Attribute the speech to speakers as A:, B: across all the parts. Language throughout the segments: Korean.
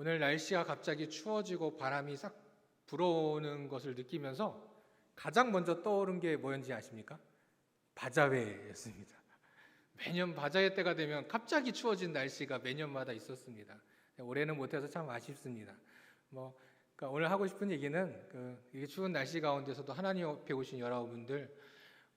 A: 오늘 날씨가 갑자기 추워지고 바람이 싹 불어오는 것을 느끼면서 가장 먼저 떠오른 게 뭐였는지 아십니까? 바자회였습니다. 매년 바자회 때가 되면 갑자기 추워진 날씨가 매년마다 있었습니다. 올해는 못해서 참 아쉽습니다. 그러니까 오늘 하고 싶은 얘기는 이게 추운 날씨 가운데서도 하나님 앞에 오신 여러분들,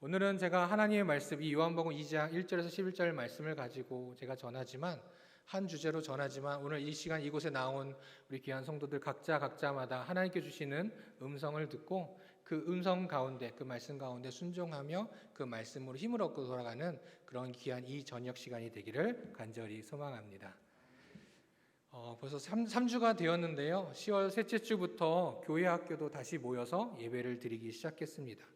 A: 오늘은 제가 하나님의 말씀, 이 요한복음 2장 1절에서 11절 말씀을 가지고 제가 전하지만, 한 주제로 전하지만, 오늘 이 시간 이곳에 나온 우리 귀한 성도들 각자마다 하나님께 주시는 음성을 듣고 그 음성 가운데, 그 말씀 가운데 순종하며 그 말씀으로 힘을 얻고 돌아가는 그런 귀한 이 저녁 시간이 되기를 간절히 소망합니다. 벌써 3주가 되었는데요. 10월 셋째 주부터 교회 학교도 다시 모여서 예배를 드리기 시작했습니다.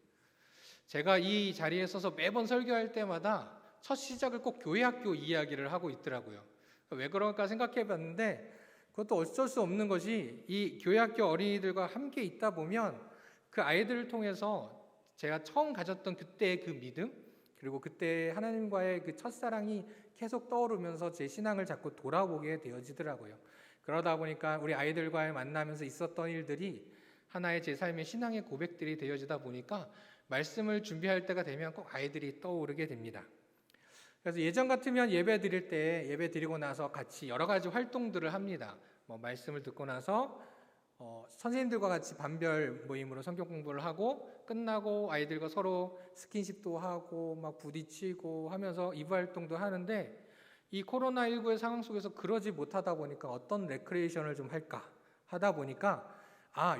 A: 제가 이 자리에 서서 매번 설교할 때마다 첫 시작을 꼭 교회 학교 이야기를 하고 있더라고요. 왜 그럴까 생각해 봤는데, 그것도 어쩔 수 없는 것이, 이 교회 학교 어린이들과 함께 있다 보면 그 아이들을 통해서 제가 처음 가졌던 그때의 그 믿음, 그리고 그때 하나님과의 그 첫사랑이 계속 떠오르면서 제 신앙을 자꾸 돌아보게 되어지더라고요. 그러다 보니까 우리 아이들과의 만나면서 있었던 일들이 하나의 제 삶의 신앙의 고백들이 되어지다 보니까 말씀을 준비할 때가 되면 꼭 아이들이 떠오르게 됩니다. 그래서 예전 같으면 예배 드릴 때, 예배 드리고 나서 같이 여러 가지 활동들을 합니다. 말씀을 듣고 나서 선생님들과 같이 반별 모임으로 성경 공부를 하고, 끝나고 아이들과 서로 스킨십도 하고 막 부딪히고 하면서 이브 활동도 하는데, 이 코로나19의 상황 속에서 그러지 못하다 보니까 어떤 레크레이션을 좀 할까 하다 보니까,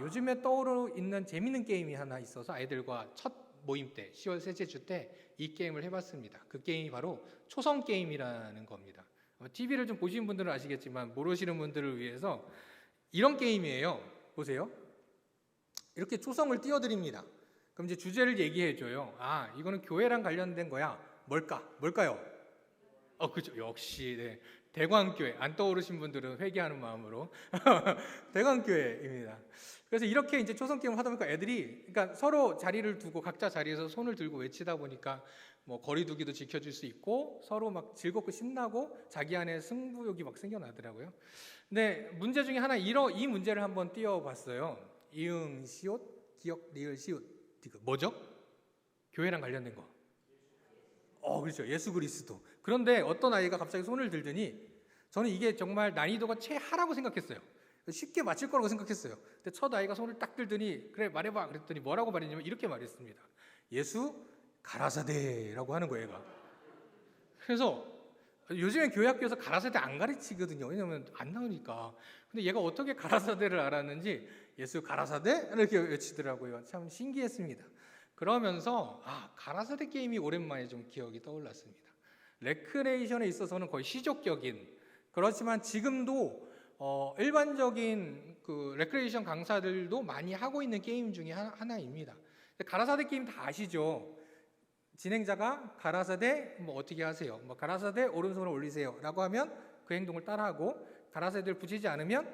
A: 요즘에 떠오르 있는 재밌는 게임이 하나 있어서 아이들과 첫 모임 때 10월 셋째 주 때 이 게임을 해봤습니다. 그 게임이 바로 초성 게임이라는 겁니다. TV를 좀 보신 분들은 아시겠지만 모르시는 분들을 위해서 이런 게임이에요. 보세요. 이렇게 초성을 띄워드립니다. 그럼 이제 주제를 얘기해줘요. 이거는 교회랑 관련된 거야. 뭘까요? 그죠. 역시, 네. 대광교회. 안 떠오르신 분들은 회개하는 마음으로. 대광교회입니다. 그래서 이렇게 이제 초성 게임을 하다 보니까 애들이, 그러니까 서로 자리를 두고 각자 자리에서 손을 들고 외치다 보니까 거리두기도 지켜줄 수 있고 서로 막 즐겁고 신나고 자기 안에 승부욕이 막 생겨나더라고요. 근데 문제 중에 하나, 이 문제를 한번 띄워봤어요. 이응, 시옷, 기역, 리을, 시옷. 뭐죠? 교회랑 관련된 거. 그렇죠. 예수 그리스도. 그런데 어떤 아이가 갑자기 손을 들더니, 저는 이게 정말 난이도가 최하라고 생각했어요. 쉽게 맞힐 거라고 생각했어요. 근데 첫 아이가 손을 딱 들더니, 그래 말해봐 그랬더니 뭐라고 말했냐면 이렇게 말했습니다. 예수 가라사대라고 하는 거예요, 얘가. 그래서 요즘에 교회 학교에서 가라사대 안 가르치거든요. 왜냐면 안 나오니까. 근데 얘가 어떻게 가라사대를 알았는지 예수 가라사대? 이렇게 외치더라고요. 참 신기했습니다. 그러면서 가라사대 게임이 오랜만에 좀 기억이 떠올랐습니다. 레크레이션에 있어서는 거의 시족격인, 그렇지만 지금도 일반적인 그 레크레이션 강사들도 많이 하고 있는 게임 중에 하나입니다. 가라사대 게임 다 아시죠? 진행자가 가라사대 어떻게 하세요? 가라사대 오른손을 올리세요 라고 하면 그 행동을 따라하고, 가라사대를 붙이지 않으면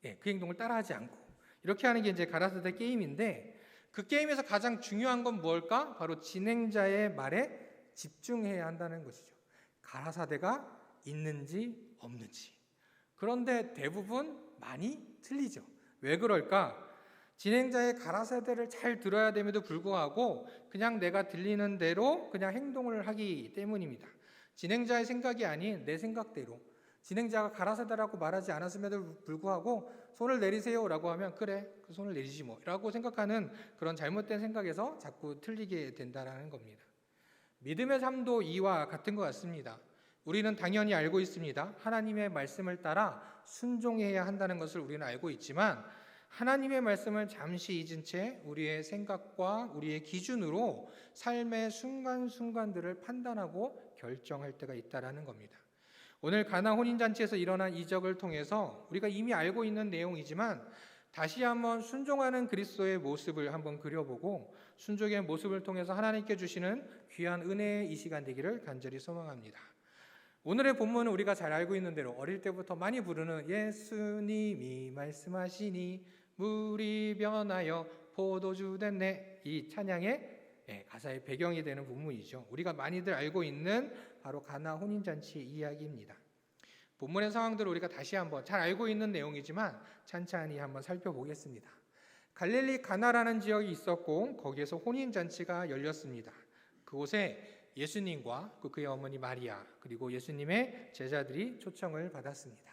A: 그 행동을 따라하지 않고, 이렇게 하는 게 이제 가라사대 게임인데, 그 게임에서 가장 중요한 건 무엇일까? 바로 진행자의 말에 집중해야 한다는 것이죠. 가라사대가 있는지 없는지. 그런데 대부분 많이 틀리죠. 왜 그럴까? 진행자의 가라사대를 잘 들어야 됨에도 불구하고 그냥 내가 들리는 대로 그냥 행동을 하기 때문입니다. 진행자의 생각이 아닌 내 생각대로, 진행자가 가라사대라고 말하지 않았음에도 불구하고 손을 내리세요 라고 하면 그래, 그 손을 내리지 뭐 라고 생각하는 그런 잘못된 생각에서 자꾸 틀리게 된다는 겁니다. 믿음의 삶도 이와 같은 것 같습니다. 우리는 당연히 알고 있습니다. 하나님의 말씀을 따라 순종해야 한다는 것을 우리는 알고 있지만, 하나님의 말씀을 잠시 잊은 채 우리의 생각과 우리의 기준으로 삶의 순간순간들을 판단하고 결정할 때가 있다는 겁니다. 오늘 가나 혼인잔치에서 일어난 이적을 통해서 우리가 이미 알고 있는 내용이지만 다시 한번 순종하는 그리스도의 모습을 한번 그려보고, 순종의 모습을 통해서 하나님께 주시는 귀한 은혜의 이 시간 되기를 간절히 소망합니다. 오늘의 본문은 우리가 잘 알고 있는 대로 어릴 때부터 많이 부르는 예수님이 말씀하시니 물이 변하여 포도주 됐네, 이 찬양의 가사의 배경이 되는 본문이죠. 우리가 많이들 알고 있는 바로 가나 혼인잔치 이야기입니다. 본문의 상황들을 우리가 다시 한번 잘 알고 있는 내용이지만 찬찬히 한번 살펴보겠습니다. 갈릴리 가나라는 지역이 있었고 거기에서 혼인잔치가 열렸습니다. 그곳에 예수님과 그의 어머니 마리아 그리고 예수님의 제자들이 초청을 받았습니다.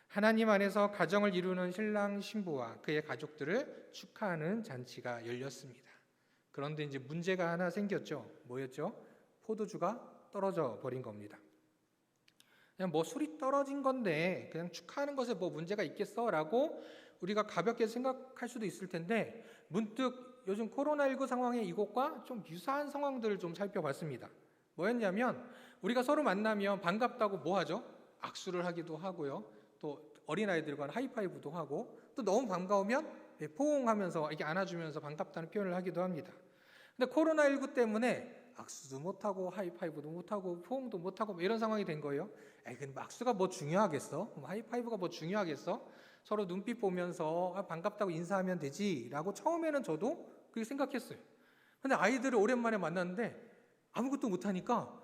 A: 하나님 안에서 가정을 이루는 신랑 신부와 그의 가족들을 축하하는 잔치가 열렸습니다. 그런데 이제 문제가 하나 생겼죠. 뭐였죠? 포도주가 떨어져 버린 겁니다. 그냥 뭐 술이 떨어진 건데 그냥 축하하는 것에 뭐 문제가 있겠어라고 우리가 가볍게 생각할 수도 있을 텐데 문득 요즘 코로나19 상황의 이것과 좀 유사한 상황들을 좀 살펴봤습니다. 뭐였냐면 우리가 서로 만나면 반갑다고 뭐 하죠? 악수를 하기도 하고요. 또 어린아이들과는 하이파이브도 하고 또 너무 반가우면 포옹하면서 이렇게 안아주면서 반갑다는 표현을 하기도 합니다. 근데 코로나19 때문에 악수도 못하고 하이파이브도 못하고 포옹도 못하고 뭐 이런 상황이 된 거예요. 근데 악수가 뭐 중요하겠어? 하이파이브가 뭐 중요하겠어? 서로 눈빛 보면서 반갑다고 인사하면 되지 라고 처음에는 저도 그렇게 생각했어요. 근데 아이들을 오랜만에 만났는데 아무것도 못하니까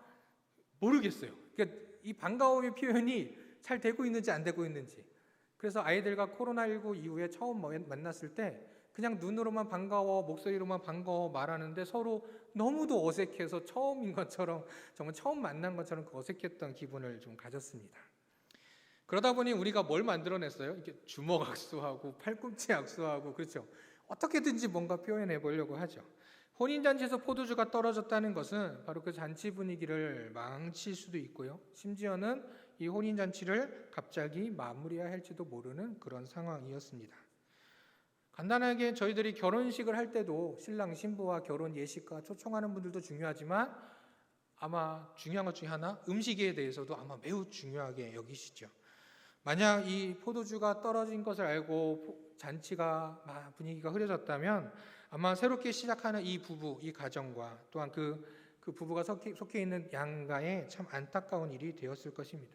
A: 모르겠어요. 그러니까 이 반가움의 표현이 잘 되고 있는지 안 되고 있는지. 그래서 아이들과 코로나19 이후에 처음 만났을 때 그냥 눈으로만 반가워, 목소리로만 반가워 말하는데 서로 너무도 어색해서 처음인 것처럼 정말 처음 만난 것처럼 그 어색했던 기분을 좀 가졌습니다. 그러다 보니 우리가 뭘 만들어냈어요? 이렇게 주먹 악수하고 팔꿈치 악수하고 그렇죠. 어떻게든지 뭔가 표현해 보려고 하죠. 혼인잔치에서 포도주가 떨어졌다는 것은 바로 그 잔치 분위기를 망칠 수도 있고요. 심지어는 이 혼인잔치를 갑자기 마무리해야 할지도 모르는 그런 상황이었습니다. 간단하게 저희들이 결혼식을 할 때도 신랑 신부와 결혼 예식과 초청하는 분들도 중요하지만 아마 중요한 것 중에 하나 음식에 대해서도 아마 매우 중요하게 여기시죠. 만약 이 포도주가 떨어진 것을 알고 잔치가 분위기가 흐려졌다면 아마 새롭게 시작하는 이 부부, 이 가정과 또한 그 부부가 속해 있는 양가에 참 안타까운 일이 되었을 것입니다.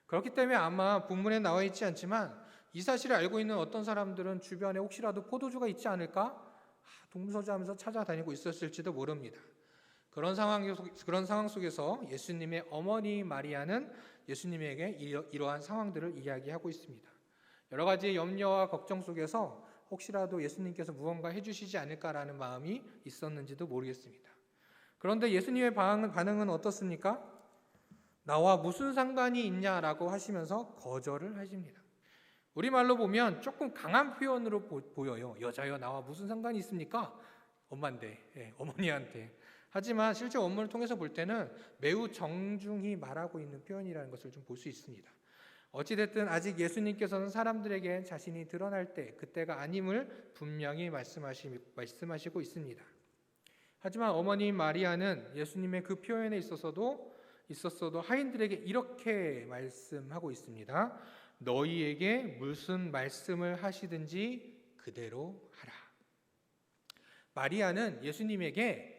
A: 그렇기 때문에 아마 본문에 나와 있지 않지만 이 사실을 알고 있는 어떤 사람들은 주변에 혹시라도 포도주가 있지 않을까 동무서주하면서 찾아다니고 있었을지도 모릅니다. 그런 상황 속에서 예수님의 어머니 마리아는 예수님에게 이러한 상황들을 이야기하고 있습니다. 여러 가지 염려와 걱정 속에서 혹시라도 예수님께서 무언가 해주시지 않을까라는 마음이 있었는지도 모르겠습니다. 그런데 예수님의 반응은 어떻습니까? 나와 무슨 상관이 있냐라고 하시면서 거절을 하십니다. 우리말로 보면 조금 강한 표현으로 보여요. 여자여 나와 무슨 상관이 있습니까? 엄마인데, 어머니한테. 하지만 실제 원문을 통해서 볼 때는 매우 정중히 말하고 있는 표현이라는 것을 좀 볼 수 있습니다. 어찌됐든 아직 예수님께서는 사람들에게 자신이 드러날 때 그때가 아님을 분명히 말씀하시고 있습니다. 하지만 어머니 마리아는 예수님의 그 표현에 있었어도 하인들에게 이렇게 말씀하고 있습니다. 너희에게 무슨 말씀을 하시든지 그대로 하라. 마리아는 예수님에게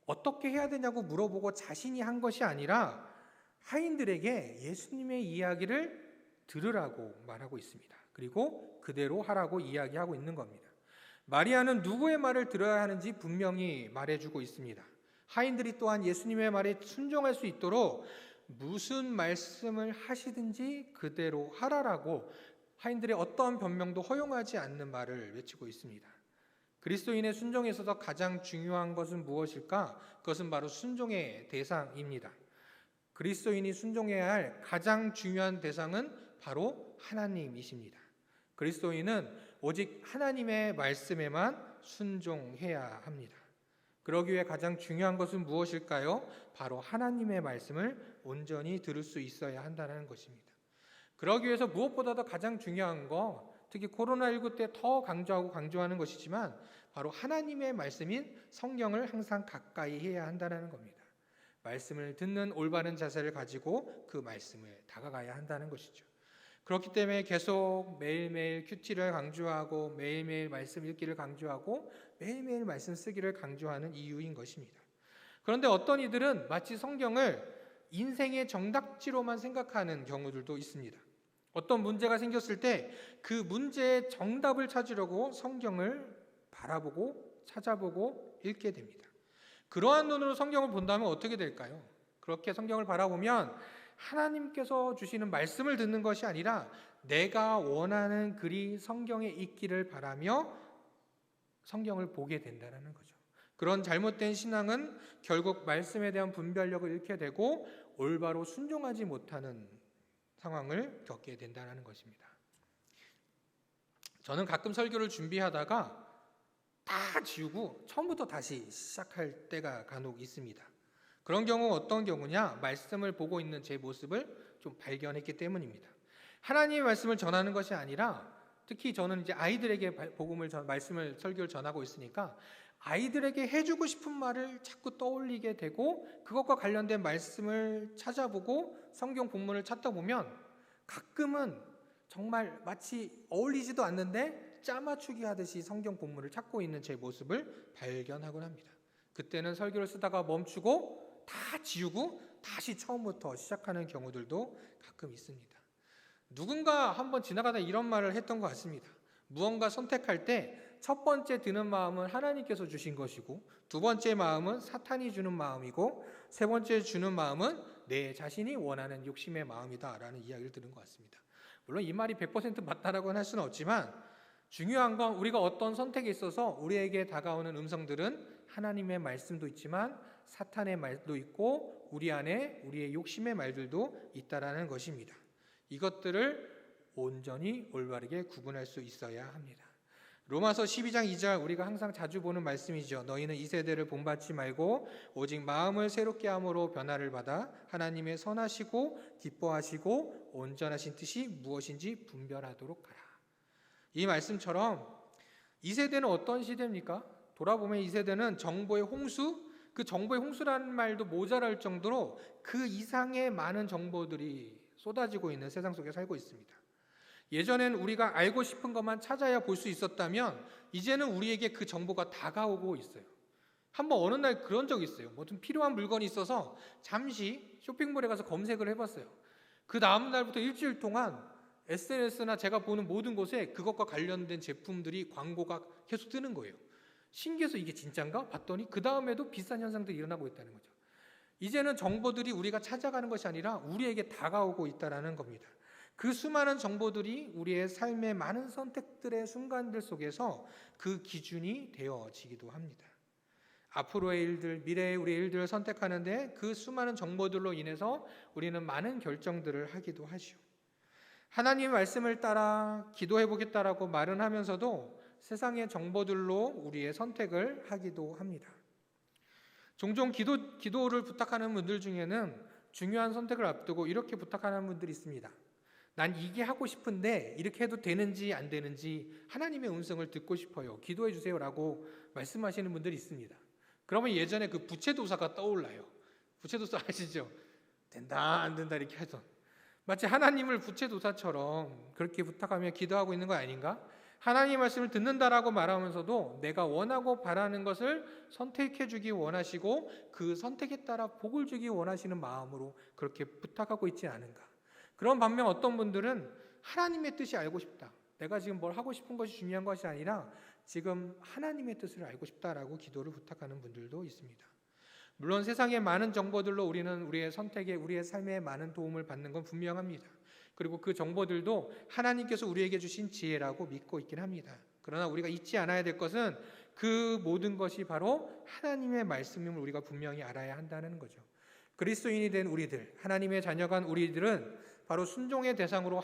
A: 어떻게 해야 되냐고 물어보고 자신이 한 것이 아니라 하인들에게 예수님의 이야기를 들으라고 말하고 있습니다. 그리고 그대로 하라고 이야기하고 있는 겁니다. 마리아는 누구의 말을 들어야 하는지 분명히 말해주고 있습니다. 하인들이 또한 예수님의 말에 순종할 수 있도록 무슨 말씀을 하시든지 그대로 하라라고 하인들의 어떠한 변명도 허용하지 않는 말을 외치고 있습니다. 그리스도인의 순종에 있어서 가장 중요한 것은 무엇일까? 그것은 바로 순종의 대상입니다. 그리스도인이 순종해야 할 가장 중요한 대상은 바로 하나님이십니다. 그리스도인은 오직 하나님의 말씀에만 순종해야 합니다. 그러기 위해 가장 중요한 것은 무엇일까요? 바로 하나님의 말씀을 온전히 들을 수 있어야 한다는 것입니다. 그러기 위해서 무엇보다도 가장 중요한 거, 특히 코로나19 때 더 강조하는 것이지만 바로 하나님의 말씀인 성경을 항상 가까이 해야 한다는 겁니다. 말씀을 듣는 올바른 자세를 가지고 그 말씀을 다가가야 한다는 것이죠. 그렇기 때문에 계속 매일매일 큐티를 강조하고 매일매일 말씀 읽기를 강조하고 매일매일 말씀 쓰기를 강조하는 이유인 것입니다. 그런데 어떤 이들은 마치 성경을 인생의 정답지로만 생각하는 경우들도 있습니다. 어떤 문제가 생겼을 때 그 문제의 정답을 찾으려고 성경을 바라보고 찾아보고 읽게 됩니다. 그러한 눈으로 성경을 본다면 어떻게 될까요? 그렇게 성경을 바라보면 하나님께서 주시는 말씀을 듣는 것이 아니라 내가 원하는 글이 성경에 있기를 바라며 성경을 보게 된다는 거죠. 그런 잘못된 신앙은 결국 말씀에 대한 분별력을 잃게 되고 올바로 순종하지 못하는 상황을 겪게 된다는 것입니다. 저는 가끔 설교를 준비하다가 다 지우고 처음부터 다시 시작할 때가 간혹 있습니다. 그런 경우 어떤 경우냐? 말씀을 보고 있는 제 모습을 좀 발견했기 때문입니다. 하나님의 말씀을 전하는 것이 아니라 특히 저는 이제 아이들에게 말씀을 설교를 전하고 있으니까 아이들에게 해주고 싶은 말을 자꾸 떠올리게 되고 그것과 관련된 말씀을 찾아보고 성경 본문을 찾다 보면 가끔은 정말 마치 어울리지도 않는데 짜맞추기 하듯이 성경 본문을 찾고 있는 제 모습을 발견하곤 합니다. 그때는 설교를 쓰다가 멈추고 다 지우고 다시 처음부터 시작하는 경우들도 가끔 있습니다. 누군가 한번 지나가다 이런 말을 했던 것 같습니다. 무언가 선택할 때 첫 번째 드는 마음은 하나님께서 주신 것이고 두 번째 마음은 사탄이 주는 마음이고 세 번째 주는 마음은 내 자신이 원하는 욕심의 마음이다라는 이야기를 들은 것 같습니다. 물론 이 말이 100% 맞다라고는 할 수는 없지만 중요한 건 우리가 어떤 선택에 있어서 우리에게 다가오는 음성들은 하나님의 말씀도 있지만 사탄의 말도 있고 우리 안에 우리의 욕심의 말들도 있다라는 것입니다. 이것들을 온전히 올바르게 구분할 수 있어야 합니다. 로마서 12장 2절 우리가 항상 자주 보는 말씀이죠. 너희는 이 세대를 본받지 말고 오직 마음을 새롭게 함으로 변화를 받아 하나님의 선하시고 기뻐하시고 온전하신 뜻이 무엇인지 분별하도록 하라. 이 말씀처럼 이 세대는 어떤 시대입니까? 돌아보면 이 세대는 정보의 홍수, 그 정보의 홍수라는 말도 모자랄 정도로 그 이상의 많은 정보들이 쏟아지고 있는 세상 속에 살고 있습니다. 예전엔 우리가 알고 싶은 것만 찾아야 볼 수 있었다면 이제는 우리에게 그 정보가 다가오고 있어요. 한번 어느 날 그런 적이 있어요. 뭐 좀 필요한 물건이 있어서 잠시 쇼핑몰에 가서 검색을 해봤어요. 그 다음 날부터 일주일 동안 SNS나 제가 보는 모든 곳에 그것과 관련된 제품들이 광고가 계속 뜨는 거예요. 신기해서 이게 진짠가? 봤더니 그 다음에도 비슷한 현상들이 일어나고 있다는 거죠. 이제는 정보들이 우리가 찾아가는 것이 아니라 우리에게 다가오고 있다는 겁니다. 그 수많은 정보들이 우리의 삶의 많은 선택들의 순간들 속에서 그 기준이 되어지기도 합니다. 앞으로의 일들, 미래의 우리의 일들을 선택하는데 그 수많은 정보들로 인해서 우리는 많은 결정들을 하기도 하죠. 하나님의 말씀을 따라 기도해 보겠다라고 말은 하면서도 세상의 정보들로 우리의 선택을 하기도 합니다. 종종 기도를 부탁하는 분들 중에는 중요한 선택을 앞두고 이렇게 부탁하는 분들이 있습니다. 난 이게 하고 싶은데 이렇게 해도 되는지 안 되는지 하나님의 음성을 듣고 싶어요. 기도해 주세요라고 말씀하시는 분들이 있습니다. 그러면 예전에 그 부채도사가 떠올라요. 부채도사 아시죠? 된다 안 된다 이렇게 하던 마치 하나님을 부채도사처럼 그렇게 부탁하며 기도하고 있는 거 아닌가? 하나님의 말씀을 듣는다라고 말하면서도 내가 원하고 바라는 것을 선택해 주기 원하시고 그 선택에 따라 복을 주기 원하시는 마음으로 그렇게 부탁하고 있지 않은가? 그런 반면 어떤 분들은 하나님의 뜻이 알고 싶다. 내가 지금 뭘 하고 싶은 것이 중요한 것이 아니라 지금 하나님의 뜻을 알고 싶다라고 기도를 부탁하는 분들도 있습니다. 물론 세상의 많은 정보들로 우리는 우리의 선택에 우리의 삶에 많은 도움을 받는 건 분명합니다. 그리고 그 정보들도 하나님께서 우리에게 주신 지혜라고 믿고 있긴 합니다. 그러나 우리가 잊지 않아야 될 것은 그 모든 것이 바로 하나님의 말씀임을 우리가 분명히 알아야 한다는 거죠. 그리스도인이 된 우리들, 하나님의 자녀간 우리들은 바로 순종의 대상으로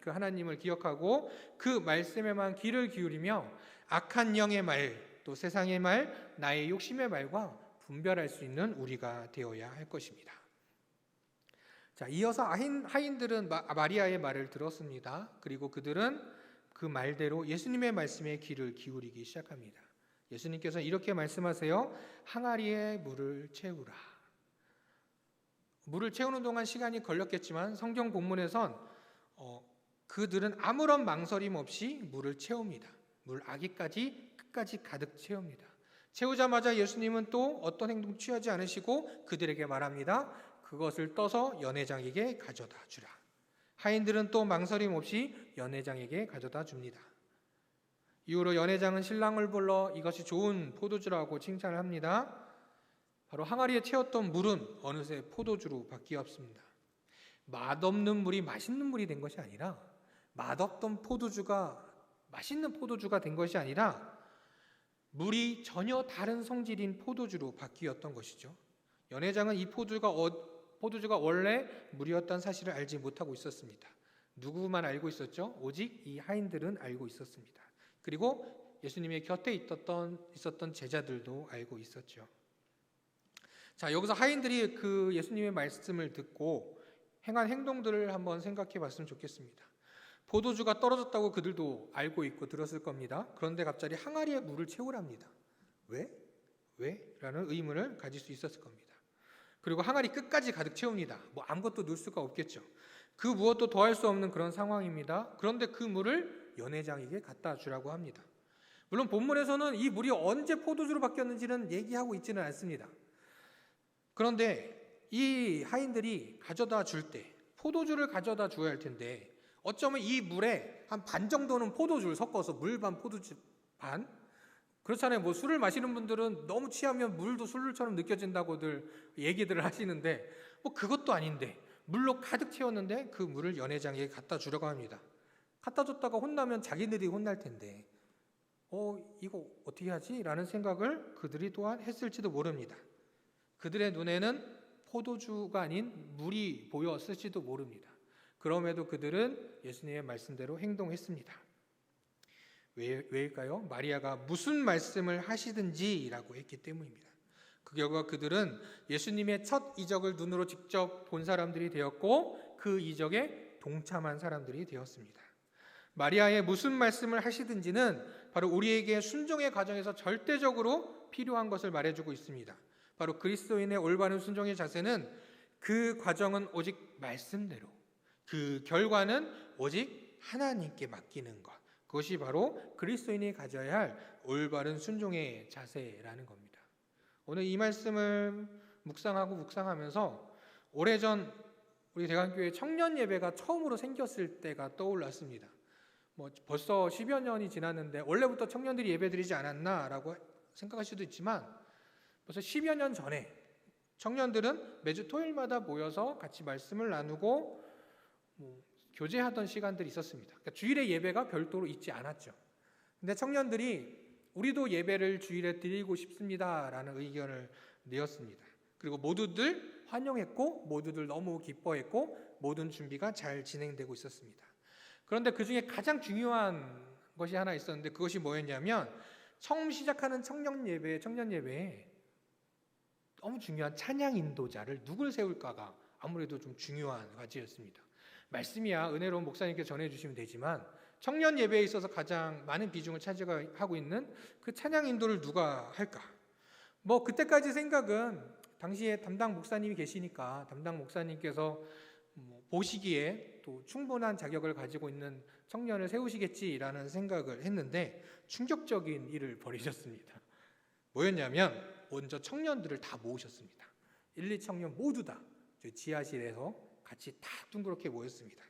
A: 그 하나님을 기억하고 그 말씀에만 귀를 기울이며 악한 영의 말, 또 세상의 말, 나의 욕심의 말과 분별할 수 있는 우리가 되어야 할 것입니다. 자, 이어서 하인들은 마리아의 말을 들었습니다. 그리고 그들은 그 말대로 예수님의 말씀에 귀를 기울이기 시작합니다. 예수님께서 이렇게 말씀하세요. 항아리에 물을 채우라. 물을 채우는 동안 시간이 걸렸겠지만 성경 본문에선 그들은 아무런 망설임 없이 물을 채웁니다. 물 아기까지 끝까지 가득 채웁니다. 채우자마자 예수님은 또 어떤 행동 취하지 않으시고 그들에게 말합니다. 그것을 떠서 연회장에게 가져다 주라. 하인들은 또 망설임 없이 연회장에게 가져다 줍니다. 이후로 연회장은 신랑을 불러 이것이 좋은 포도주라고 칭찬을 합니다. 바로 항아리에 채웠던 물은 어느새 포도주로 바뀌었습니다. 맛없는 물이 맛있는 물이 된 것이 아니라, 맛없던 포도주가 맛있는 포도주가 된 것이 아니라 물이 전혀 다른 성질인 포도주로 바뀌었던 것이죠. 연회장은 이 포도주가 원래 물이었다는 사실을 알지 못하고 있었습니다. 누구만 알고 있었죠? 오직 이 하인들은 알고 있었습니다. 그리고 예수님의 곁에 있었던 제자들도 알고 있었죠. 자, 여기서 하인들이 그 예수님의 말씀을 듣고 행한 행동들을 한번 생각해 봤으면 좋겠습니다. 포도주가 떨어졌다고 그들도 알고 있고 들었을 겁니다. 그런데 갑자기 항아리에 물을 채우랍니다. 왜? 라는 의문을 가질 수 있었을 겁니다. 그리고 항아리 끝까지 가득 채웁니다. 뭐 아무것도 넣을 수가 없겠죠. 그 무엇도 더할 수 없는 그런 상황입니다. 그런데 그 물을 연회장에게 갖다 주라고 합니다. 물론 본문에서는 이 물이 언제 포도주로 바뀌었는지는 얘기하고 있지는 않습니다. 그런데 이 하인들이 가져다 줄 때 포도주를 가져다 줘야 할 텐데, 어쩌면 이 물에 한 반 정도는 포도주를 섞어서 물 반 포도주 반, 그렇잖아요. 뭐 술을 마시는 분들은 너무 취하면 물도 술처럼 느껴진다고들 얘기들을 하시는데, 뭐 그것도 아닌데 물로 가득 채웠는데 그 물을 연회장에게 갖다 주려고 합니다. 갖다 줬다가 혼나면 자기들이 혼날 텐데 이거 어떻게 하지? 라는 생각을 그들이 또한 했을지도 모릅니다. 그들의 눈에는 포도주가 아닌 물이 보였을지도 모릅니다. 그럼에도 그들은 예수님의 말씀대로 행동했습니다. 왜일까요? 마리아가 무슨 말씀을 하시든지라고 했기 때문입니다. 그 결과 그들은 예수님의 첫 이적을 눈으로 직접 본 사람들이 되었고 그 이적에 동참한 사람들이 되었습니다. 마리아의 무슨 말씀을 하시든지는 바로 우리에게 순종의 과정에서 절대적으로 필요한 것을 말해주고 있습니다. 바로 그리스도인의 올바른 순종의 자세는 그 과정은 오직 말씀대로, 그 결과는 오직 하나님께 맡기는 것, 그것이 바로 그리스도인이 가져야 할 올바른 순종의 자세라는 겁니다. 오늘 이 말씀을 묵상하면서 오래전 우리 대강교회 청년 예배가 처음으로 생겼을 때가 떠올랐습니다. 벌써 10여 년이 지났는데 원래부터 청년들이 예배드리지 않았나라고 생각할 수도 있지만, 벌써 10여 년 전에 청년들은 매주 토요일마다 모여서 같이 말씀을 나누고 교제하던 시간들이 있었습니다. 그러니까 주일에 예배가 별도로 있지 않았죠. 근데 청년들이 우리도 예배를 주일에 드리고 싶습니다라는 의견을 내었습니다. 그리고 모두들 환영했고 모두들 너무 기뻐했고 모든 준비가 잘 진행되고 있었습니다. 그런데 그 중에 가장 중요한 것이 하나 있었는데, 그것이 뭐였냐면 처음 시작하는 청년 예배에 너무 중요한 찬양 인도자를 누굴 세울까가 아무래도 좀 중요한 과제였습니다. 말씀이야 은혜로운 목사님께 전해주시면 되지만 청년 예배에 있어서 가장 많은 비중을 차지하고 있는 그 찬양 인도를 누가 할까? 그때까지 생각은 당시에 담당 목사님이 계시니까 담당 목사님께서 보시기에 또 충분한 자격을 가지고 있는 청년을 세우시겠지라는 생각을 했는데 충격적인 일을 벌이셨습니다. 뭐였냐면 먼저 청년들을 다 모으셨습니다. 1, 2청년 모두 다 지하실에서 같이 다 둥그렇게 모였습니다.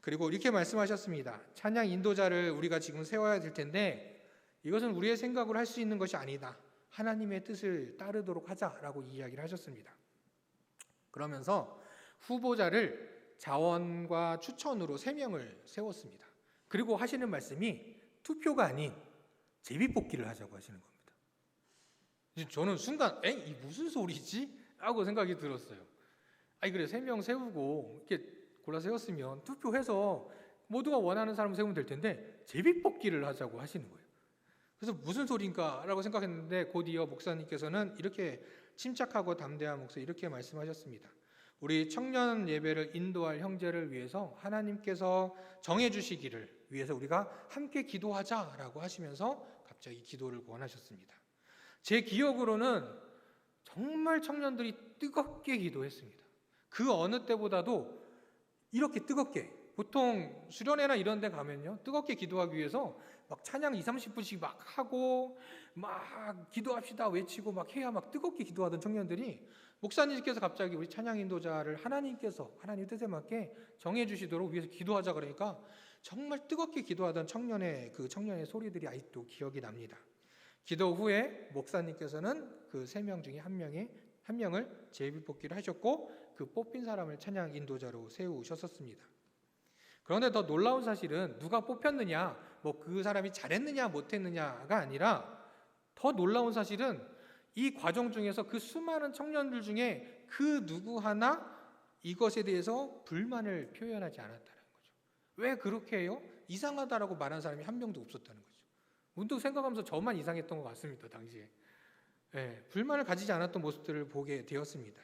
A: 그리고 이렇게 말씀하셨습니다. 찬양 인도자를 우리가 지금 세워야 될 텐데 이것은 우리의 생각으로 할 수 있는 것이 아니다. 하나님의 뜻을 따르도록 하자라고 이야기를 하셨습니다. 그러면서 후보자를 자원과 추천으로 3명을 세웠습니다. 그리고 하시는 말씀이 투표가 아닌 제비뽑기를 하자고 하시는 겁니다. 저는 순간 이 무슨 소리지? 라고 생각이 들었어요. 그래 3명 세우고 이렇게 골라 세웠으면 투표해서 모두가 원하는 사람을 세우면 될 텐데 제비뽑기를 하자고 하시는 거예요. 그래서 무슨 소린가 라고 생각했는데 곧이어 목사님께서는 이렇게 침착하고 담대한 목소리 이렇게 말씀하셨습니다. 우리 청년 예배를 인도할 형제를 위해서 하나님께서 정해주시기를 위해서 우리가 함께 기도하자라고 하시면서 갑자기 기도를 권하셨습니다. 제 기억으로는 정말 청년들이 뜨겁게 기도했습니다. 그 어느 때보다도 이렇게 뜨겁게, 보통 수련회나 이런 데 가면요 뜨겁게 기도하기 위해서 막 찬양 20-30분씩 막 하고 막 기도합시다 외치고 막 해야 막 뜨겁게 기도하던 청년들이 목사님께서 갑자기 우리 찬양 인도자를 하나님 뜻에 맞게 정해 주시도록 위해서 기도하자 그러니까 정말 뜨겁게 기도하던 청년의 소리들이 아직도 기억이 납니다. 기도 후에 목사님께서는 그 3명 중에 한 명을 제비뽑기를 하셨고 그 뽑힌 사람을 찬양 인도자로 세우셨었습니다. 그런데 더 놀라운 사실은 누가 뽑혔느냐, 뭐 그 사람이 잘했느냐 못했느냐가 아니라 더 놀라운 사실은 이 과정 중에서 그 수많은 청년들 중에 그 누구 하나 이것에 대해서 불만을 표현하지 않았다는 거죠. 왜 그렇게 해요? 이상하다라고 말한 사람이 한 명도 없었다는 거죠. 문득 생각하면서 저만 이상했던 것 같습니다. 당시에. 불만을 가지지 않았던 모습들을 보게 되었습니다.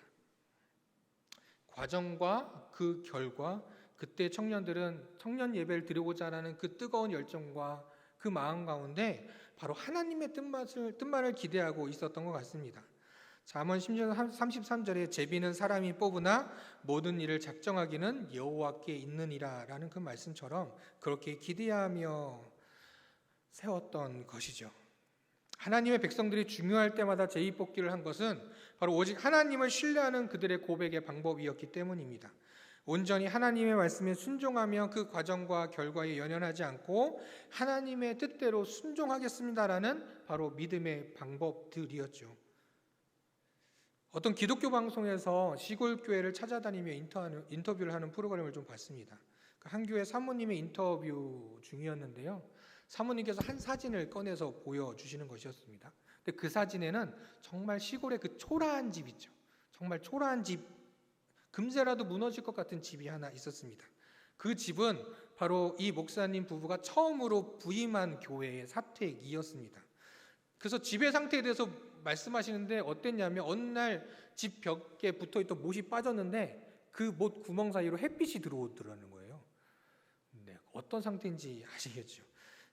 A: 과정과 그 결과, 그때 청년들은 청년 예배를 드리고자 하는 그 뜨거운 열정과 그 마음 가운데 바로 하나님의 뜻만을 기대하고 있었던 것 같습니다. 잠언 10장 33절에 제비는 사람이 뽑으나 모든 일을 작정하기는 여호와께 있느니라 라는 그 말씀처럼 그렇게 기대하며 세웠던 것이죠. 하나님의 백성들이 중요할 때마다 제의뽑기를 한 것은 바로 오직 하나님을 신뢰하는 그들의 고백의 방법이었기 때문입니다. 온전히 하나님의 말씀에 순종하며 그 과정과 결과에 연연하지 않고 하나님의 뜻대로 순종하겠습니다라는 바로 믿음의 방법들이었죠. 어떤 기독교 방송에서 시골 교회를 찾아다니며 인터뷰를 하는 프로그램을 좀 봤습니다. 한 교회 사모님의 인터뷰 중이었는데요. 사모님께서 한 사진을 꺼내서 보여주시는 것이었습니다. 근데 그 사진에는 정말 시골의 그 초라한 집 있죠. 정말 초라한 집, 금세라도 무너질 것 같은 집이 하나 있었습니다. 그 집은 바로 이 목사님 부부가 처음으로 부임한 교회의 사택이었습니다. 그래서 집의 상태에 대해서 말씀하시는데 어땠냐면 어느 날 집 벽에 붙어있던 못이 빠졌는데 그 못 구멍 사이로 햇빛이 들어오더라는 거예요. 네, 어떤 상태인지 아시겠죠?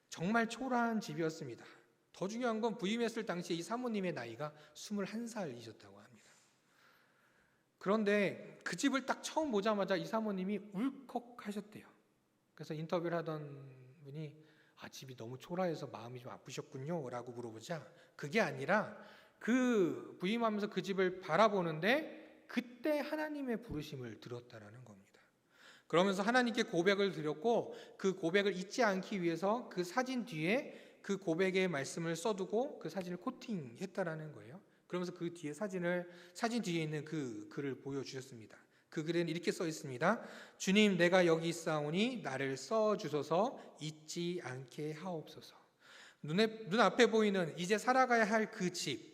A: 정말 초라한 집이었습니다. 더 중요한 건 부임했을 당시에 이 사모님의 나이가 21살이셨다고 합니다. 그런데 그 집을 딱 처음 보자마자 이 사모님이 울컥하셨대요. 그래서 인터뷰를 하던 분이 집이 너무 초라해서 마음이 좀 아프셨군요 라고 물어보자 그게 아니라 그 부임하면서 그 집을 바라보는데 그때 하나님의 부르심을 들었다라는 겁니다. 그러면서 하나님께 고백을 드렸고 그 고백을 잊지 않기 위해서 그 사진 뒤에 그 고백의 말씀을 써두고 그 사진을 코팅했다라는 거예요. 그러면서 그 뒤에 사진 뒤에 있는 그 글을 보여주셨습니다. 그 글에는 이렇게 써 있습니다. 주님, 내가 여기 있사오니 나를 써주소서, 잊지 않게 하옵소서. 눈앞에 보이는 이제 살아가야 할 그 집,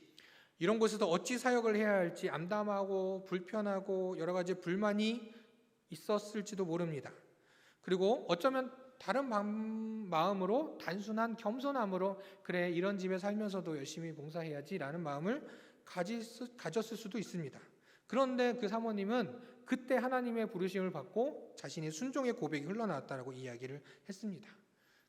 A: 이런 곳에서 어찌 사역을 해야 할지 암담하고 불편하고 여러 가지 불만이 있었을지도 모릅니다. 그리고 어쩌면 다른 마음으로 단순한 겸손함으로 그래 이런 집에 살면서도 열심히 봉사해야지라는 마음을 가졌을 수도 있습니다. 그런데 그 사모님은 그때 하나님의 부르심을 받고 자신의 순종의 고백이 흘러나왔다고 이야기를 했습니다.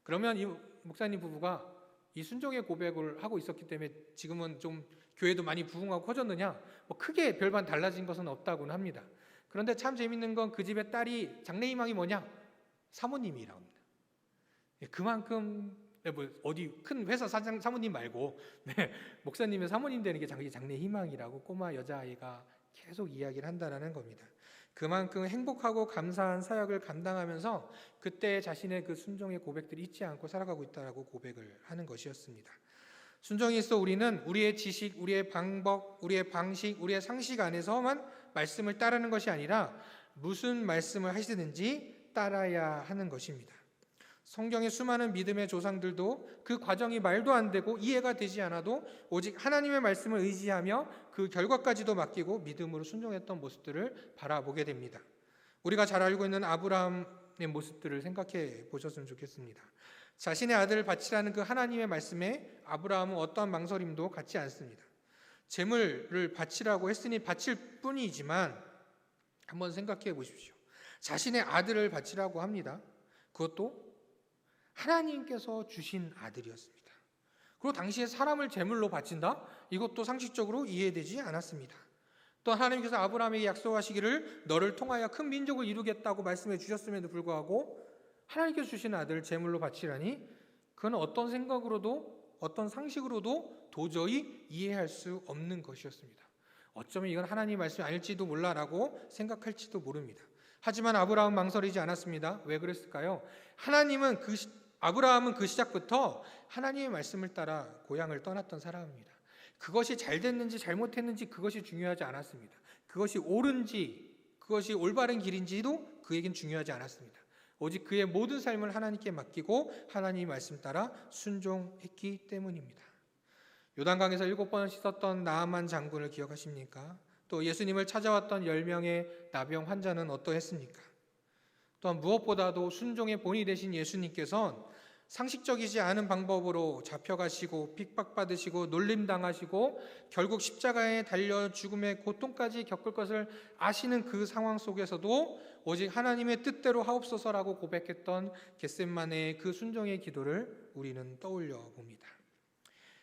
A: 그러면 이 목사님 부부가 이 순종의 고백을 하고 있었기 때문에 지금은 좀 교회도 많이 부흥하고 커졌느냐? 크게 별반 달라진 것은 없다고는 합니다. 그런데 참 재밌는 건 그 집의 딸이 장래희망이 뭐냐? 사모님이라고 합니다. 그만큼 어디 큰 회사 사모님 말고 목사님의 사모님 되는 게 자기 장래희망이라고 꼬마 여자아이가 계속 이야기를 한다는 겁니다. 그만큼 행복하고 감사한 사역을 감당하면서 그때 자신의 그 순종의 고백들을 잊지 않고 살아가고 있다라고 고백을 하는 것이었습니다. 순종이 있어 우리는 우리의 지식, 우리의 방법, 우리의 방식, 우리의 상식 안에서만 말씀을 따르는 것이 아니라 무슨 말씀을 하시든지 따라야 하는 것입니다. 성경의 수많은 믿음의 조상들도 그 과정이 말도 안 되고 이해가 되지 않아도 오직 하나님의 말씀을 의지하며 그 결과까지도 맡기고 믿음으로 순종했던 모습들을 바라보게 됩니다. 우리가 잘 알고 있는 아브라함의 모습들을 생각해 보셨으면 좋겠습니다. 자신의 아들을 바치라는 그 하나님의 말씀에 아브라함은 어떠한 망설임도 갖지 않습니다. 재물을 바치라고 했으니 바칠 뿐이지만 한번 생각해 보십시오. 자신의 아들을 바치라고 합니다. 그것도 하나님께서 주신 아들이었습니다. 그리고 당시에 사람을 제물로 바친다? 이것도 상식적으로 이해되지 않았습니다. 또 하나님께서 아브라함에게 약속하시기를 너를 통하여 큰 민족을 이루겠다고 말씀해 주셨음에도 불구하고 하나님께서 주신 아들을 제물로 바치라니 그건 어떤 생각으로도 어떤 상식으로도 도저히 이해할 수 없는 것이었습니다. 어쩌면 이건 하나님의 말씀이 아닐지도 몰라라고 생각할지도 모릅니다. 하지만 아브라함은 망설이지 않았습니다. 왜 그랬을까요? 아브라함은 그 시작부터 하나님의 말씀을 따라 고향을 떠났던 사람입니다. 그것이 잘 됐는지 잘못했는지 그것이 중요하지 않았습니다. 그것이 옳은지 그것이 올바른 길인지도 그에겐 중요하지 않았습니다. 오직 그의 모든 삶을 하나님께 맡기고 하나님의 말씀 따라 순종했기 때문입니다. 요단강에서 7번 씻었던 나아만 장군을 기억하십니까? 또 예수님을 찾아왔던 10명의 나병 환자는 어떠했습니까? 또한 무엇보다도 순종의 본이 되신 예수님께서는 상식적이지 않은 방법으로 잡혀가시고 핍박받으시고 놀림당하시고 결국 십자가에 달려 죽음의 고통까지 겪을 것을 아시는 그 상황 속에서도 오직 하나님의 뜻대로 하옵소서라고 고백했던 겟셋마네의 그 순종의 기도를 우리는 떠올려 봅니다.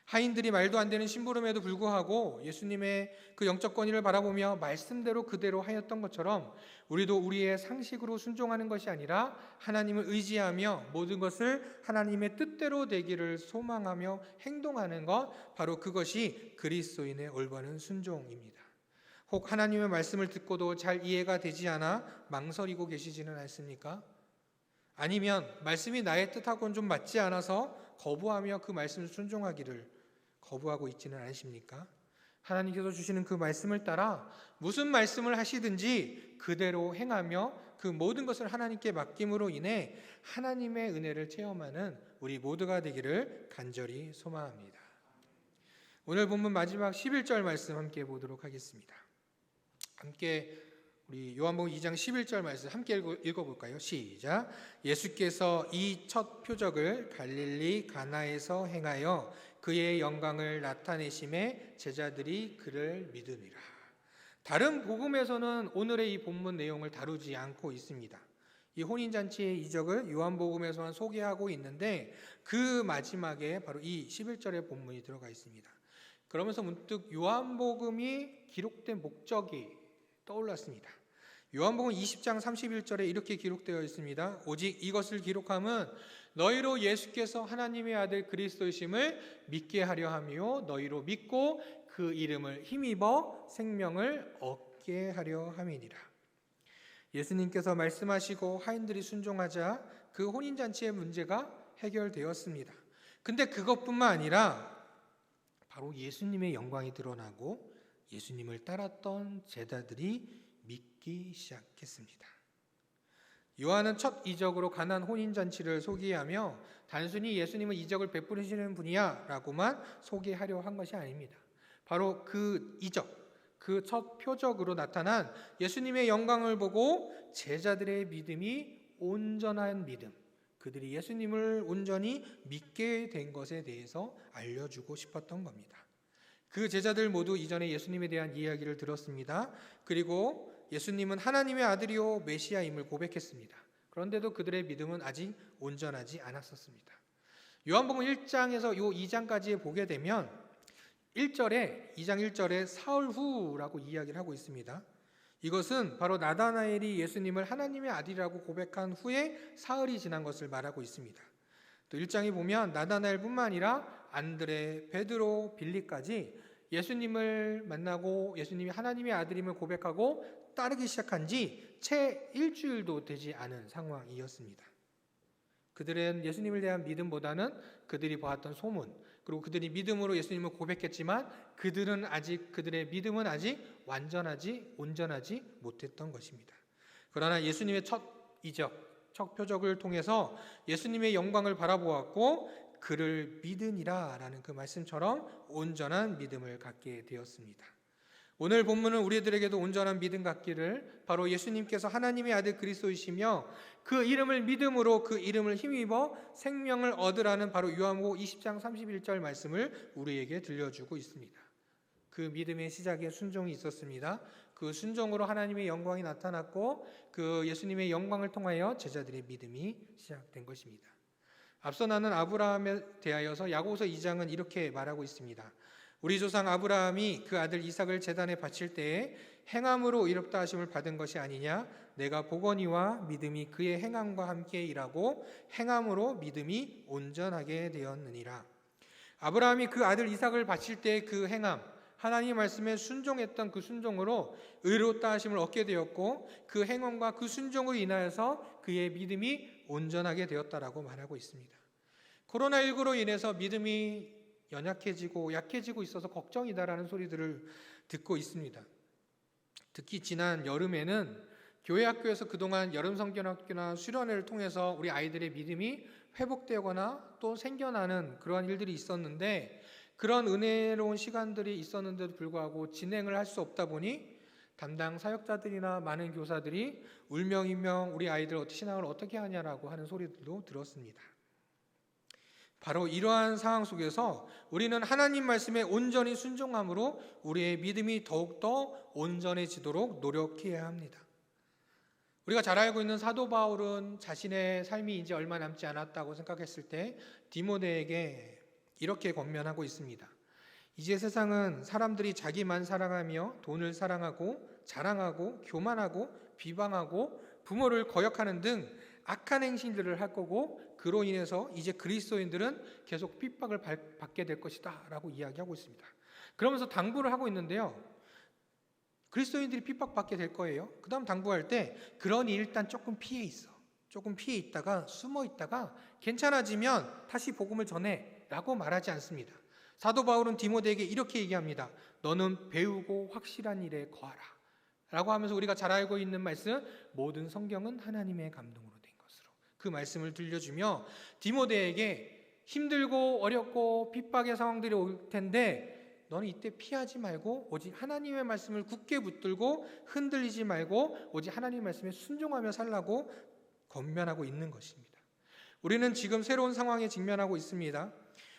A: 하인들이 말도 안 되는 심부름에도 불구하고 예수님의 그 영적 권위를 바라보며 말씀대로 그대로 하였던 것처럼 우리도 우리의 상식으로 순종하는 것이 아니라 하나님을 의지하며 모든 것을 하나님의 뜻대로 되기를 소망하며 행동하는 것, 바로 그것이 그리스도인의 올바른 순종입니다. 혹 하나님의 말씀을 듣고도 잘 이해가 되지 않아 망설이고 계시지는 않습니까? 아니면 말씀이 나의 뜻하고는 좀 맞지 않아서 거부하며 그 말씀을 순종하기를 거부하고 있지는 않으십니까? 하나님께서 주시는 그 말씀을 따라 무슨 말씀을 하시든지 그대로 행하며 그 모든 것을 하나님께 맡김으로 인해 하나님의 은혜를 체험하는 우리 모두가 되기를 간절히 소망합니다. 오늘 본문 마지막 11절 말씀 함께 보도록 하겠습니다. 함께 우리 요한복음 2장 11절 말씀 함께 읽어볼까요? 시작. 예수께서 이 첫 표적을 갈릴리 가나에서 행하여 그의 영광을 나타내심에 제자들이 그를 믿으니라. 다른 복음에서는 오늘의 이 본문 내용을 다루지 않고 있습니다. 이 혼인잔치의 이적을 요한복음에서만 소개하고 있는데 그 마지막에 바로 이 11절의 본문이 들어가 있습니다. 그러면서 문득 요한복음이 기록된 목적이 떠올랐습니다. 요한복음 20장 31절에 이렇게 기록되어 있습니다. 오직 이것을 기록함은 너희로 예수께서 하나님의 아들 그리스도이심을 믿게 하려 하며 너희로 믿고 그 이름을 힘입어 생명을 얻게 하려 함이니라. 예수님께서 말씀하시고 하인들이 순종하자 그 혼인잔치의 문제가 해결되었습니다. 근데 그것뿐만 아니라 바로 예수님의 영광이 드러나고 예수님을 따랐던 제자들이 믿기 시작했습니다. 요한은 첫 이적으로 가나안 혼인잔치를 소개하며 단순히 예수님은 이적을 베푸시는 분이야 라고만 소개하려 한 것이 아닙니다. 바로 그 이적, 그 첫 표적으로 나타난 예수님의 영광을 보고 제자들의 믿음이 온전한 믿음, 그들이 예수님을 온전히 믿게 된 것에 대해서 알려주고 싶었던 겁니다. 그 제자들 모두 이전에 예수님에 대한 이야기를 들었습니다. 그리고 예수님은 하나님의 아들이요 메시아임을 고백했습니다. 그런데도 그들의 믿음은 아직 온전하지 않았었습니다. 요한복음 1장에서 요 2장까지 보게 되면 2장 1절에 사흘 후라고 이야기를 하고 있습니다. 이것은 바로 나다나엘이 예수님을 하나님의 아들이라고 고백한 후에 사흘이 지난 것을 말하고 있습니다. 또 1장에 보면 나다나엘뿐만 아니라 안드레, 베드로, 빌립까지 예수님을 만나고 예수님이 하나님의 아들임을 고백하고 따르기 시작한 지 채 일주일도 되지 않은 상황이었습니다. 그들은 예수님을 대한 믿음보다는 그들이 보았던 소문, 그리고 그들이 믿음으로 예수님을 고백했지만 그들의 믿음은 아직 온전하지 못했던 것입니다. 그러나 예수님의 첫 이적, 첫 표적을 통해서 예수님의 영광을 바라보았고 그를 믿으니라 라는 그 말씀처럼 온전한 믿음을 갖게 되었습니다. 오늘 본문은 우리들에게도 온전한 믿음 갖기를 바로 예수님께서 하나님의 아들 그리스도이시며 그 이름을 믿음으로 그 이름을 힘입어 생명을 얻으라는 바로 요한복음 20장 31절 말씀을 우리에게 들려주고 있습니다. 그 믿음의 시작에 순종이 있었습니다. 그 순종으로 하나님의 영광이 나타났고 그 예수님의 영광을 통하여 제자들의 믿음이 시작된 것입니다. 앞서 나눈 아브라함에 대하여서 야고보서 2장은 이렇게 말하고 있습니다. 우리 조상 아브라함이 그 아들 이삭을 제단에 바칠 때에 행함으로 의롭다 하심을 받은 것이 아니냐? 내가 보거니와 믿음이 그의 행함과 함께 일하고 행함으로 믿음이 온전하게 되었느니라. 아브라함이 그 아들 이삭을 바칠 때의 그 행함, 하나님의 말씀에 순종했던 그 순종으로 의롭다 하심을 얻게 되었고 그 행함과 그 순종으로 인하여서 그의 믿음이 온전하게 되었다라고 말하고 있습니다. 코로나19로 인해서 믿음이 연약해지고 약해지고 있어서 걱정이다라는 소리들을 듣고 있습니다. 특히 지난 여름에는 교회 학교에서 그동안 여름 성경학교나 수련회를 통해서 우리 아이들의 믿음이 회복되거나 또 생겨나는 그러한 일들이 있었는데, 그런 은혜로운 시간들이 있었는데도 불구하고 진행을 할 수 없다 보니 담당 사역자들이나 많은 교사들이 울명이명 우리 아이들 신앙을 어떻게 하냐라고 하는 소리들도 들었습니다. 바로 이러한 상황 속에서 우리는 하나님 말씀에 온전히 순종함으로 우리의 믿음이 더욱더 온전해지도록 노력해야 합니다. 우리가 잘 알고 있는 사도 바울은 자신의 삶이 이제 얼마 남지 않았다고 생각했을 때 디모데에게 이렇게 권면하고 있습니다. 이제 세상은 사람들이 자기만 사랑하며 돈을 사랑하고 자랑하고 교만하고 비방하고 부모를 거역하는 등 악한 행실들을 할 거고, 그로 인해서 이제 그리스도인들은 계속 핍박을 받게 될 것이다 라고 이야기하고 있습니다. 그러면서 당부를 하고 있는데요, 그리스도인들이 핍박받게 될 거예요. 그 다음 당부할 때, 그러니 일단 조금 피해 있어. 조금 피해 있다가 숨어 있다가 괜찮아지면 다시 복음을 전해 라고 말하지 않습니다. 사도 바울은 디모데에게 이렇게 얘기합니다. 너는 배우고 확실한 일에 거하라 라고 하면서 우리가 잘 알고 있는 말씀, 모든 성경은 하나님의 감동으로 된 것으로, 그 말씀을 들려주며 디모데에게 힘들고 어렵고 핍박의 상황들이 올 텐데 너는 이때 피하지 말고 오직 하나님의 말씀을 굳게 붙들고 흔들리지 말고 오직 하나님의 말씀에 순종하며 살라고 권면하고 있는 것입니다. 우리는 지금 새로운 상황에 직면하고 있습니다.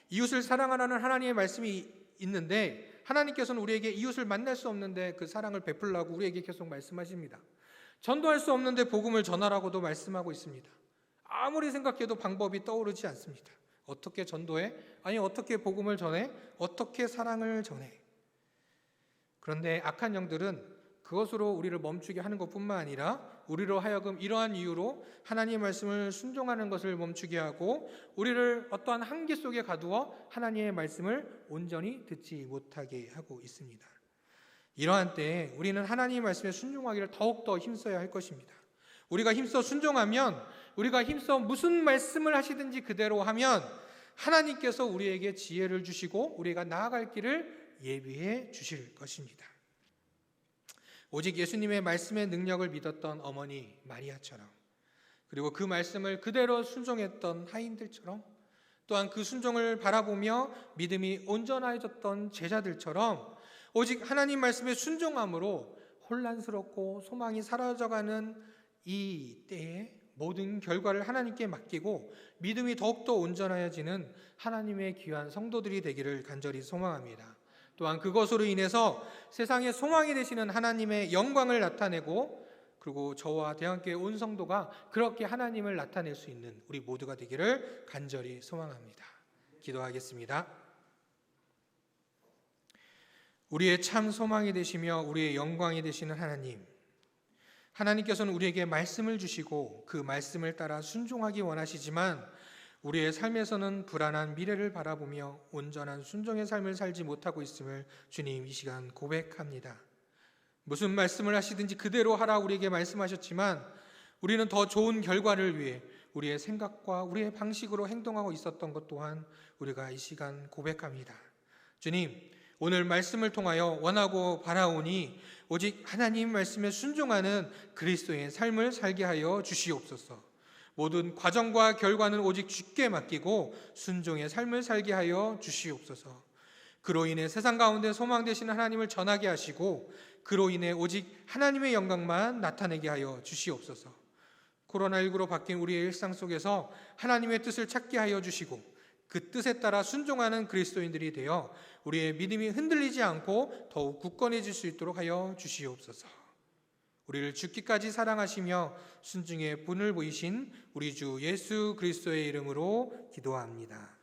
A: 이웃을 사랑하라는 하나님의 말씀이 있는데, 하나님께서는 우리에게 이웃을 만날 수 없는데 그 사랑을 베풀라고 우리에게 계속 말씀하십니다. 전도할 수 없는데 복음을 전하라고도 말씀하고 있습니다. 아무리 생각해도 방법이 떠오르지 않습니다. 어떻게 전도해? 아니 어떻게 복음을 전해? 어떻게 사랑을 전해? 그런데 악한 영들은 그것으로 우리를 멈추게 하는 것뿐만 아니라 우리로 하여금 이러한 이유로 하나님의 말씀을 순종하는 것을 멈추게 하고 우리를 어떠한 한계 속에 가두어 하나님의 말씀을 온전히 듣지 못하게 하고 있습니다. 이러한 때에 우리는 하나님의 말씀에 순종하기를 더욱더 힘써야 할 것입니다. 우리가 힘써 순종하면, 우리가 힘써 무슨 말씀을 하시든지 그대로 하면 하나님께서 우리에게 지혜를 주시고 우리가 나아갈 길을 예비해 주실 것입니다. 오직 예수님의 말씀의 능력을 믿었던 어머니 마리아처럼, 그리고 그 말씀을 그대로 순종했던 하인들처럼, 또한 그 순종을 바라보며 믿음이 온전해졌던 제자들처럼 오직 하나님 말씀에 순종함으로 혼란스럽고 소망이 사라져가는 이 때에 모든 결과를 하나님께 맡기고 믿음이 더욱더 온전해지는 하나님의 귀한 성도들이 되기를 간절히 소망합니다. 또한 그것으로 인해서 세상에 소망이 되시는 하나님의 영광을 나타내고, 그리고 저와 대한교회 온 성도가 그렇게 하나님을 나타낼 수 있는 우리 모두가 되기를 간절히 소망합니다. 기도하겠습니다. 우리의 참 소망이 되시며 우리의 영광이 되시는 하나님께서는 우리에게 말씀을 주시고 그 말씀을 따라 순종하기 원하시지만 우리의 삶에서는 불안한 미래를 바라보며 온전한 순종의 삶을 살지 못하고 있음을 주님 이 시간 고백합니다. 무슨 말씀을 하시든지 그대로 하라 우리에게 말씀하셨지만 우리는 더 좋은 결과를 위해 우리의 생각과 우리의 방식으로 행동하고 있었던 것 또한 우리가 이 시간 고백합니다. 주님, 오늘 말씀을 통하여 원하고 바라오니 오직 하나님 말씀에 순종하는 그리스도의 삶을 살게 하여 주시옵소서. 모든 과정과 결과는 오직 주께 맡기고 순종의 삶을 살게 하여 주시옵소서. 그로 인해 세상 가운데 소망 되시는 하나님을 전하게 하시고 그로 인해 오직 하나님의 영광만 나타내게 하여 주시옵소서. 코로나19로 바뀐 우리의 일상 속에서 하나님의 뜻을 찾게 하여 주시고 그 뜻에 따라 순종하는 그리스도인들이 되어 우리의 믿음이 흔들리지 않고 더욱 굳건해질 수 있도록 하여 주시옵소서. 우리를 죽기까지 사랑하시며 순종의 본을 보이신 우리 주 예수 그리스도의 이름으로 기도합니다.